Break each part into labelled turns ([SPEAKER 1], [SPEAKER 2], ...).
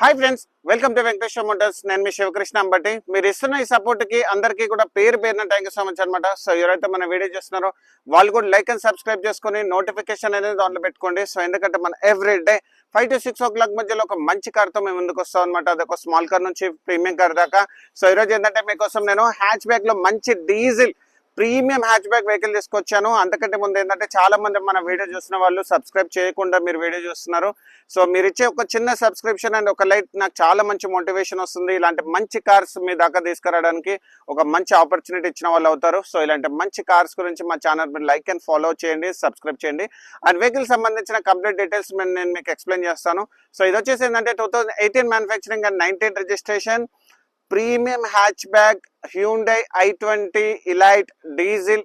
[SPEAKER 1] Hi friends, welcome to Venkateswara Motors. నేను మీ శివకృష్ణ అంబటి. మీరు ఇస్తున్న ఈ సపోర్ట్ కి అందరికీ కూడా పేరు పేరున థ్యాంక్ యూ సో మచ్ అనమాట. సో ఎవరైతే మన వీడియో చూస్తున్నారో వాళ్ళు కూడా లైక్ అండ్ సబ్స్క్రైబ్ చేసుకుని నోటిఫికేషన్ అనేది దాంట్లో పెట్టుకోండి. సో ఎందుకంటే మన ఎవ్రీ డే 5 to 6 o'clock మధ్యలో ఒక మంచి కార్ తో మేము ముందుకు వస్తాం అనమాట. అదొక స్మాల్ కార్ నుంచి ప్రీమియం కార్ దాకా. సో ఈరోజు ఏంటంటే మీకోసం నేను హ్యాచ్ బ్యాక్ లో మంచి diesel premium hatch back vehicle తీసుకొచ్చాను. అంతకంటే ముందు ఏంటంటే చాలా మంది మన వీడియో చూసిన వాళ్ళు సబ్స్క్రైబ్ చేయకుండా మీరు వీడియో చూస్తున్నారు. సో మీరు ఇచ్చే ఒక చిన్న సబ్స్క్రిప్షన్ అండ్ ఒక లైక్ నాకు చాలా మంచి మోటివేషన్ వస్తుంది. ఇలాంటి మంచి కార్స్ మీ దాకా తీసుకురావడానికి ఒక మంచి ఆపర్చునిటీ ఇచ్చిన వాళ్ళు అవుతారు. సో ఇలాంటి మంచి కార్స్ గురించి మా ఛానల్ మీరు లైక్ అండ్ ఫాలో చేయండి, సబ్స్క్రైబ్ చేయండి. అండ్ వెహికల్ సంబంధించిన కంప్లీట్ డీటెయిల్స్ నేను మీకు ఎక్స్ప్లెయిన్ చేస్తాను. సో ఇది వచ్చేసి ఏంటంటే 2018 manufacturing and 19 registration premium hatchback Hyundai i20 elite diesel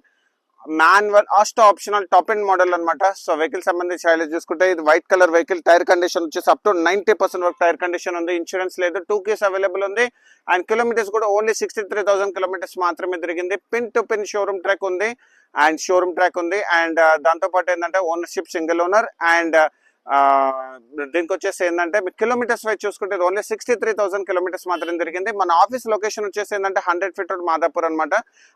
[SPEAKER 1] manual asta optional top end model అనమాట. సో వెహికల్ సంబంధించి హైలైట్ చూసుకుంటే ఇది white colour vehicle. Tyre condition వచ్చేసి అప్ టు 90% వరకు టైర్ కండిషన్ ఉంది. ఇన్సూరెన్స్ లేదు, 2 keys అవైలబుల్ ఉంది. And kilometres కూడా ఓన్లీ 63,000 కిలోమీటర్స్ మాత్రమే తిరిగింది. Pin to pin showroom track ఉంది అండ్ దాంతో పాటు ఏంటంటే ఓనర్షిప్ సింగిల్ ఓనర్. అండ్ దీనికి వచ్చేసి ఏంటంటే కిలోమీటర్స్ వైజ్ చూసుకుంటే ఓన్లీ 63,000 కిలోమీటర్స్ మాత్రం తిరిగింది. మన ఆఫీస్ లొకేషన్ వచ్చేసి ఏంటంటే 100 feet రోడ్ మాదాపూర్ అనమాట.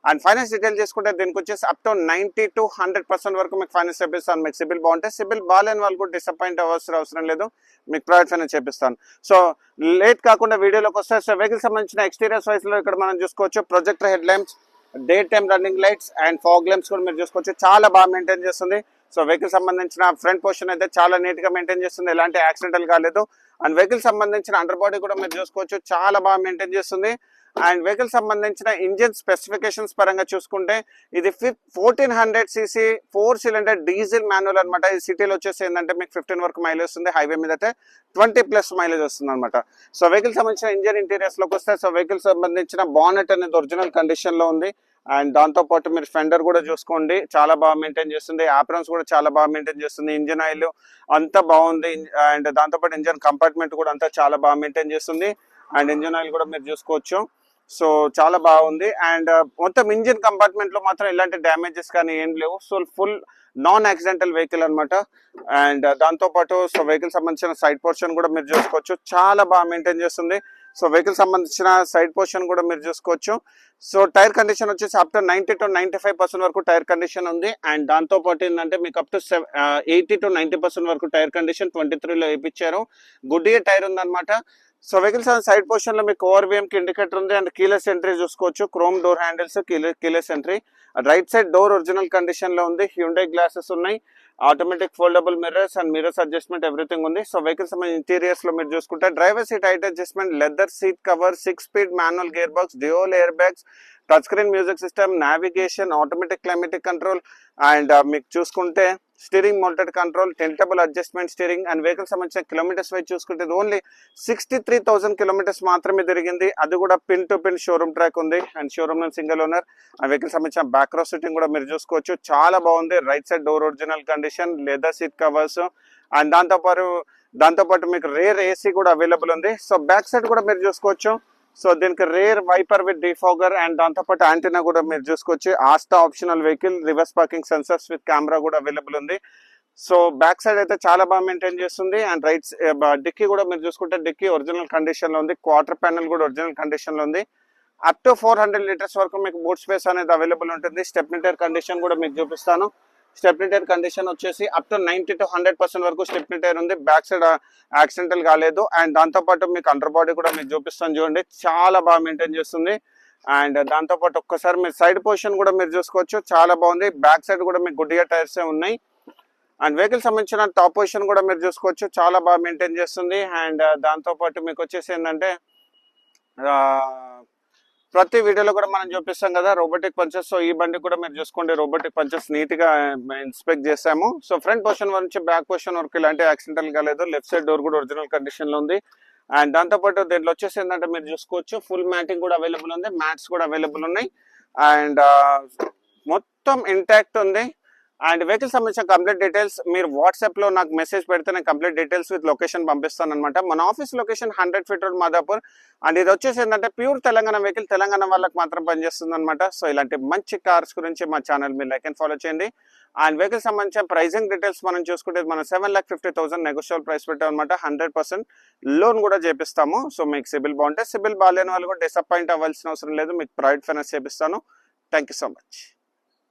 [SPEAKER 1] అండ్ ఫైనాన్స్ డీటెయిల్ చేసుకుంటే దీనికి వచ్చేసి అప్ టు 90 to 100% వరకు మీకు ఫైనాన్స్ చేపిస్తాను. మీకు సిబిల్ బాగుంటే, సిబిల్ బాగాలేని వాళ్ళు కూడా డిసప్పాయింట్ అవసరం లేదు, మీకు ప్రైవేట్ ఫైనాన్స్ చేపిస్తాను. సో లేట్ కాకుండా వీడియోలోకి వస్తే, సో వెహికల్ సంబంధించిన ఎక్స్టీరియర్స్ వైజ్ లో ఇక్కడ మనం చూసుకోవచ్చు projector head lamps, day time running lights and fog lamps కూడా మీరు చూసుకోవచ్చు. చాలా బాగా మెయింటైన్ చేస్తుంది. సో వెహికల్ సంబంధించిన ఫ్రంట్ పోర్షన్ అయితే చాలా నీట్ గా మెయింటైన్ చేస్తుంది, ఎలాంటి యాక్సిడెంటల్ కాలేదు. అండ్ వెహికల్ సంబంధించిన అండర్ బాడీ కూడా మీరు చూసుకోవచ్చు, చాలా బాగా మెయింటైన్ చేస్తుంది. అండ్ వెహికల్ సంబంధించిన ఇంజిన్ స్పెసిఫికేషన్స్ పరంగా చూసుకుంటే ఇది 1400cc 4 cylinder డీజిల్ మాన్యువల్ అనమాట. ఈ సిటీలో వచ్చేసి ఏంటంటే మీకు 15 వరకు మైలేజ్ వస్తుంది, హైవే మీద అయితే 20+ మైలేజ్ వస్తుంది అనమాట. సో వెహికల్ సంబంధించిన ఇంజిన్ ఇంటీరియర్స్ లోకి వస్తే, సో వెహికల్ సంబంధించిన బానెట్ అనేది ఒరిజినల్ కండిషన్ లో ఉంది. అండ్ దాంతో పాటు మీరు ఫెండర్ కూడా చూసుకోండి, చాలా బాగా మెయింటైన్ చేస్తుంది. ఆప్రాన్స్ కూడా చాలా బాగా మెయింటైన్ చేస్తుంది. ఇంజిన్ ఆయిల్ అంతా బాగుంది. అండ్ దాంతో పాటు ఇంజిన్ కంపార్ట్మెంట్ కూడా అంతా చాలా బాగా మెయింటైన్ చేస్తుంది. అండ్ ఇంజిన్ ఆయిల్ కూడా మీరు చూసుకోవచ్చు. సో చాలా బాగుంది. అండ్ మొత్తం ఇంజిన్ కంపార్ట్మెంట్ లో మాత్రం ఎలాంటి డ్యామేజెస్ కానీ ఏం లేవు. So full non accidental vehicle అనమాట. అండ్ దాంతో పాటు సో వెహికల్ సంబంధించిన సైడ్ పోర్షన్ కూడా మీరు చూసుకోవచ్చు, చాలా బాగా మెయింటైన్ చేస్తుంది. సో వెహికల్ సంబంధించిన సైడ్ పోర్షన్ కూడా మీరు చూసుకోవచ్చు. సో టైర్ కండిషన్ వచ్చేసి అప్ టు 90 to 95% వరకు టైర్ కండిషన్ ఉంది. అండ్ దాంతో పాటు ఏంటంటే మీకు అప్ టు 80 to 90% వరకు టైర్ కండిషన్ 23లో వేయించారు. గుడ్డిగా టైర్ ఉందన్నమాట. సో వెహికల్స్ సైడ్ పొజిషన్ లో మీకు ఓవర్వీఎం కి ఇండికేటర్ ఉంది. అండ్ కీలెస్ ఎంట్రీ చూసుకోవచ్చు, chrome door handles, keyless entry. Right side door original condition లో ఉంది. హ్యూండై గ్లాసెస్ ఉన్నాయి, automatic foldable mirrors and mirrors adjustment everything ఉంది. సో వెహికల్స్ ఇంటీరియర్స్ లో మీరు చూసుకుంటే driver seat height adjustment, leather seat cover, 6 speed manual gear box, dual air bags, touch screen music system, navigation, automatic climatic control. And మీకు చూసుకుంటే steering mounted control, tiltable adjustment steering. And vehicle సంబంధించిన kilometres wise చూసుకుంటే only 63,000 kilometres మాత్రమే తిరిగింది. అది కూడా pin to pin showroom track ఉంది. And showroom single owner. ఆ వెహికల్ సంబంధించిన బ్యాక్ రో సీటింగ్ కూడా మీరు చూసుకోవచ్చు, చాలా బాగుంది. Right side door original condition, leather seat covers. And దాంతో పాటు మీకు రేర్ ఏసీ కూడా అవైలబుల్ ఉంది. సో బ్యాక్ సైడ్ కూడా మీరు చూసుకోవచ్చు. సో దీనికి rear wiper with defogger and దాంతోపాటు యాంటీనా కూడా మీరు చూసుకోవచ్చు. Asta optional vehicle, reverse parking sensors with camera కూడా అవైలబుల్ ఉంది. సో బ్యాక్ సైడ్ అయితే చాలా బాగా మెయింటైన్ చేస్తుంది. అండ్ రైట్ డిక్కీ కూడా మీరు చూసుకుంటే డిక్కీ ఒరిజినల్ కండిషన్ లో ఉంది. క్వార్టర్ ప్యానల్ కూడా ఒరిజినల్ కండిషన్ లో ఉంది. అప్ టు 400 liters వరకు మీకు బూట్ స్పేస్ అనేది అవైలబుల్ ఉంటుంది. స్టెప్నీ టైర్ కండిషన్ కూడా మీకు చూపిస్తాను. స్టెప్నీ టైర్ కండిషన్ వచ్చేసి అప్ టు 90 to 100% వరకు స్టెప్నీ టైర్ ఉంది. బ్యాక్ సైడ్ యాక్సిడెంటల్ కాలేదు. అండ్ దాంతో పాటు మీకు అండర్ బాడీ కూడా మీకు చూపిస్తాను చూడండి, చాలా బాగా మెయింటైన్ చేస్తుంది. అండ్ దాంతో పాటు ఒక్కసారి మీరు సైడ్ పొజిషన్ కూడా మీరు చూసుకోవచ్చు, చాలా బాగుంది. బ్యాక్ సైడ్ కూడా మీకు గుడ్డిగా టైర్స్ ఉన్నాయి. అండ్ వెహికల్ సంబంధించిన టాప్ పొజిషన్ కూడా మీరు చూసుకోవచ్చు, చాలా బాగా మెయింటైన్ చేస్తుంది. అండ్ దాంతో పాటు మీకు వచ్చేసి ఏంటంటే ప్రతి వీడియోలో కూడా మనం చూపిస్తాం కదా రోబోటిక్ పంచెస్. సో ఈ బండి కూడా మీరు చూసుకోండి, రోబోటిక్ పంచెస్ నీట్ గా ఇన్స్పెక్ట్ చేసాము. సో ఫ్రంట్ పొజిషన్ నుంచి బ్యాక్ పొజిషన్ వరకు ఇలాంటి యాక్సిడెంటల్ కాలేదు. లెఫ్ట్ సైడ్ డోర్ కూడా ఒరిజినల్ కండిషన్ లో ఉంది. అండ్ దాంతో పాటు దీంట్లో వచ్చేసి ఏంటంటే మీరు చూసుకోవచ్చు ఫుల్ మ్యాటింగ్ కూడా అవైలబుల్ ఉంది, మ్యాట్స్ కూడా అవైలబుల్ ఉన్నాయి. అండ్ మొత్తం ఇంటాక్ట్ ఉంది. అండ్ వెహికల్ సంబంధించిన కంప్లీట్ డీటెయిల్స్ మీరు వాట్సాప్లో నాకు మెసేజ్ పెడితే నేను కంప్లీట్ డీటెయిల్స్ విత్ లొకేషన్ పంపిస్తాను అనమాట. మన office location 100 feet road Madhapur. And ఇది వచ్చేసి ఏంటంటే ప్యూర్ తెలంగాణ వెహికల్, తెలంగాణ వాళ్ళకి మాత్రం పనిచేస్తుంది అనమాట. సో ఇలాంటి మంచి కార్స్ గురించి మా ఛానల్ మీరు లైక్ అండ్ ఫాలో చేయండి. అండ్ వెహికల్ సంబంధించిన ప్రైజింగ్ డీటెయిల్స్ మనం చూసుకుంటే మనం 7,50,000 నెగోషియబుల్ ప్రైస్ పెట్టామన్నమాట. 100% లోన్ కూడా చేపిస్తాము. సో మీకు సిబిల్ బాగుంటే, సిబిల్ బాగాలేని వాళ్ళు కూడా డిసప్పాయింట్ అవ్వాల్సిన అవసరం లేదు, మీకు ప్రైవేట్ ఫైనాన్స్ చేపిస్తాను. Thank you so much.